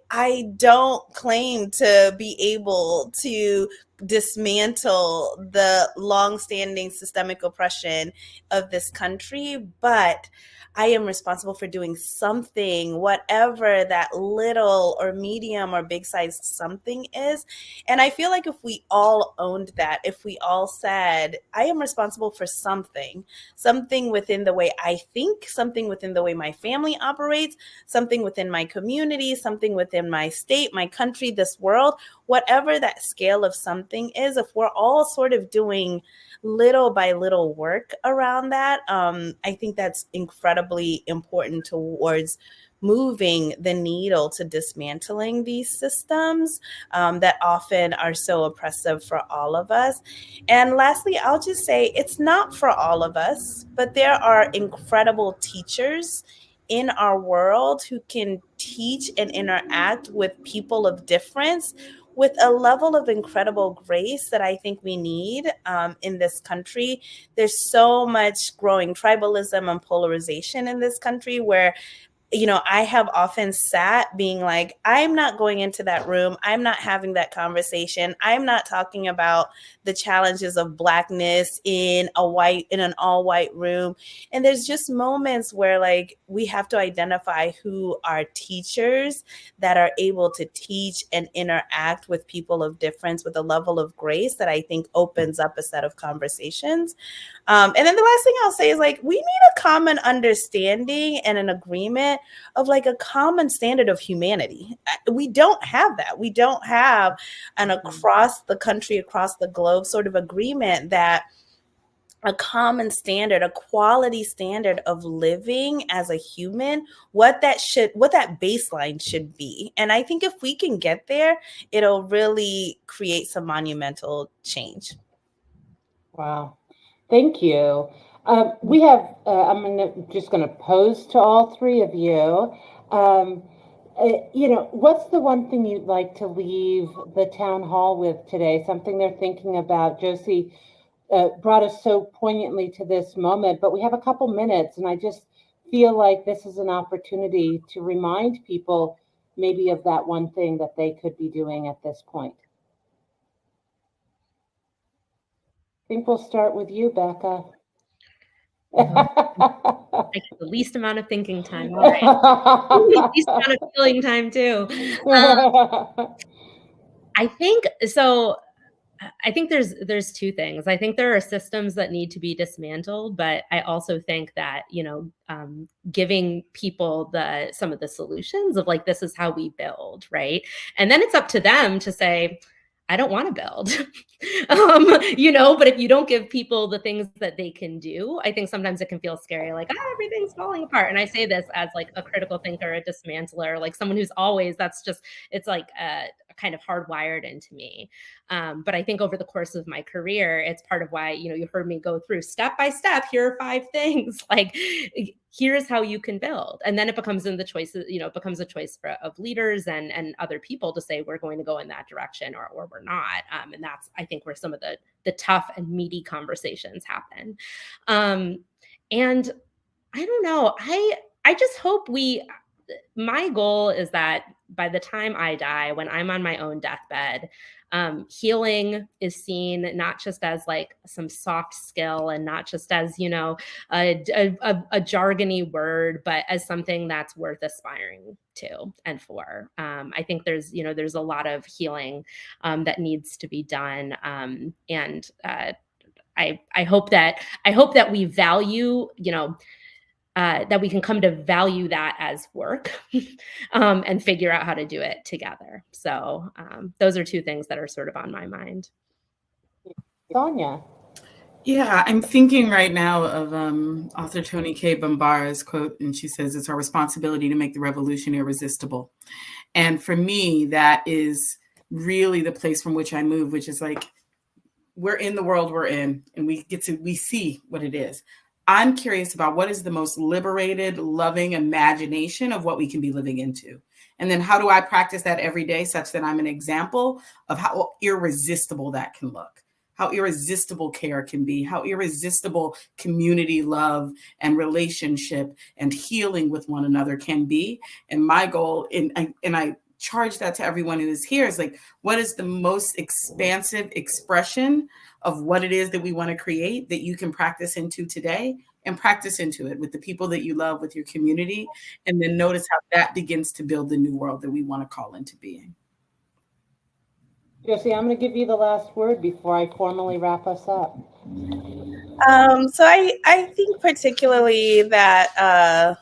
don't claim to be able to dismantle the longstanding systemic oppression of this country, but I am responsible for doing something, whatever that little or medium or big sized something is. And I feel like if we all owned that, if we all said, I am responsible for something within the way I think, something within the way my family operates, something within my community, something within my state, my country, this world, whatever that scale of something is, if we're all sort of doing little by little work around that, I think that's incredibly important towards moving the needle to dismantling these systems that often are so oppressive for all of us. And lastly, I'll just say it's not for all of us, but there are incredible teachers in our world who can teach and interact with people of difference with a level of incredible grace that I think we need in this country. There's so much growing tribalism and polarization in this country where, you know, I have often sat being like, I'm not going into that room. I'm not having that conversation. I'm not talking about the challenges of Blackness in an all white room. And there's just moments where like we have to identify who are teachers that are able to teach and interact with people of difference with a level of grace that I think opens up a set of conversations. And then the last thing I'll say is like, we need a common understanding and an agreement of like a common standard of humanity. We don't have that. We don't have an across the country, across the globe sort of agreement that a common standard, a quality standard of living as a human, what that baseline should be. And I think if we can get there, it'll really create some monumental change. Wow. Thank you. We have, just going to pose to all three of you. What's the one thing you'd like to leave the town hall with today? Something they're thinking about. Josie brought us so poignantly to this moment, but we have a couple minutes, and I just feel like this is an opportunity to remind people maybe of that one thing that they could be doing at this point. I think we'll start with you, Becca. I get the least amount of thinking time. All right. Least amount of feeling time too. I think so. I think there's two things. I think there are systems that need to be dismantled, but I also think that, giving people some of the solutions of like, this is how we build, right? And then it's up to them to say, I don't want to build, but if you don't give people the things that they can do, I think sometimes it can feel scary, like, everything's falling apart. And I say this as like a critical thinker, a dismantler, like someone who's always, it's like kind of hardwired into me. But I think over the course of my career, it's part of why, you heard me go through step by step, here are 5 things, like, here's how you can build. And then it becomes a choice of leaders and other people to say, we're going to go in that direction or we're not. And that's, I think, where some of the tough and meaty conversations happen. And I don't know, I just hope my goal is that by the time I die, when I'm on my own deathbed, healing is seen not just as like some soft skill and not just as, a jargony word, but as something that's worth aspiring to and for. I think there's a lot of healing that needs to be done. And I hope that we value, that we can come to value that as work and figure out how to do it together. So those are 2 things that are sort of on my mind. Sonia. Yeah, I'm thinking right now of author Toni K. Bambara's quote, and she says, it's our responsibility to make the revolution irresistible. And for me, that is really the place from which I move, which is like, we're in the world we're in, and we see what it is. I'm curious about what is the most liberated, loving imagination of what we can be living into. And then how do I practice that every day such that I'm an example of how irresistible that can look? how irresistible care can be, how irresistible community love and relationship and healing with one another can be. And my goal, and I charge that to everyone who is here, is like, what is the most expansive expression of what it is that we want to create that you can practice into today, and practice into it with the people that you love, with your community, and then notice how that begins to build the new world that we want to call into being. Josie, I'm going to give you the last word before I formally wrap us up. So I think particularly that,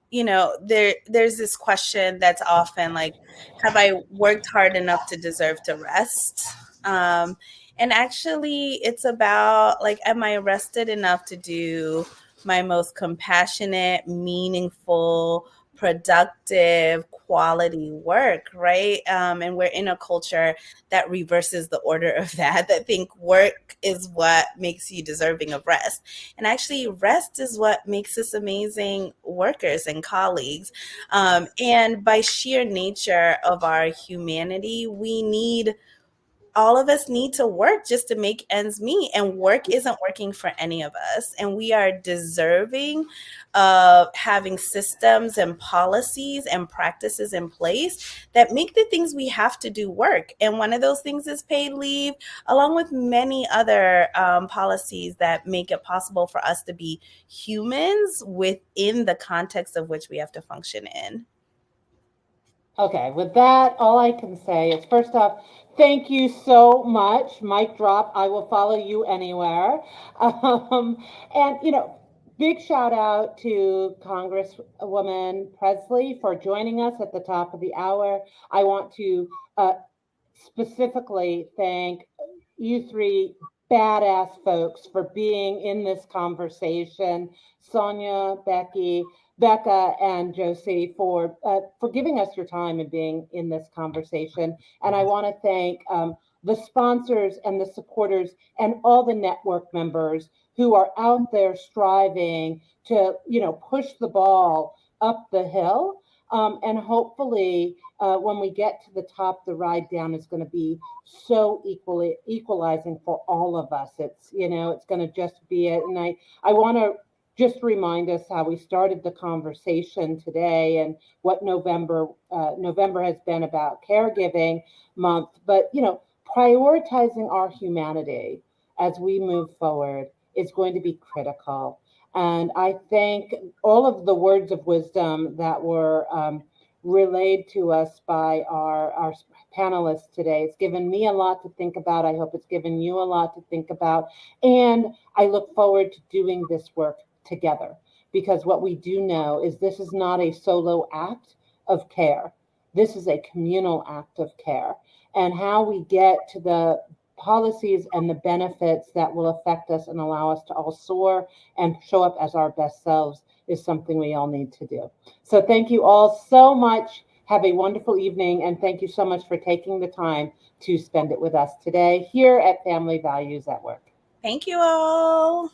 there's this question that's often like, have I worked hard enough to deserve to rest? And actually, it's about like, am I rested enough to do my most compassionate, meaningful, productive, quality work, right? And we're in a culture that reverses the order of that think work is what makes you deserving of rest. And actually, rest is what makes us amazing workers and colleagues. And by sheer nature of our humanity, all of us need to work just to make ends meet, and work isn't working for any of us. And we are deserving of having systems and policies and practices in place that make the things we have to do work. And one of those things is paid leave, along with many other policies that make it possible for us to be humans within the context of which we have to function in. Okay, with that, all I can say is, first off, thank you so much. Mic drop. I will follow you anywhere. And, big shout out to Congresswoman Pressley for joining us at the top of the hour. I want to specifically thank you three badass folks for being in this conversation. Sonia, Becca, and Josie for giving us your time and being in this conversation. And I want to thank the sponsors and the supporters and all the network members who are out there striving to, push the ball up the hill. And hopefully, when we get to the top, the ride down is going to be so equalizing for all of us. It's, it's going to just be it. And I want to just remind us how we started the conversation today and what November has been about caregiving month. But, prioritizing our humanity as we move forward is going to be critical. And I think all of the words of wisdom that were relayed to us by our panelists today, it's given me a lot to think about. I hope it's given you a lot to think about. And I look forward to doing this work together, because what we do know is this is not a solo act of care. This is a communal act of care. And how we get to the policies and the benefits that will affect us and allow us to all soar and show up as our best selves is something we all need to do. So thank you all so much. Have a wonderful evening. And thank you so much for taking the time to spend it with us today here at Family Values at Work. Thank you all.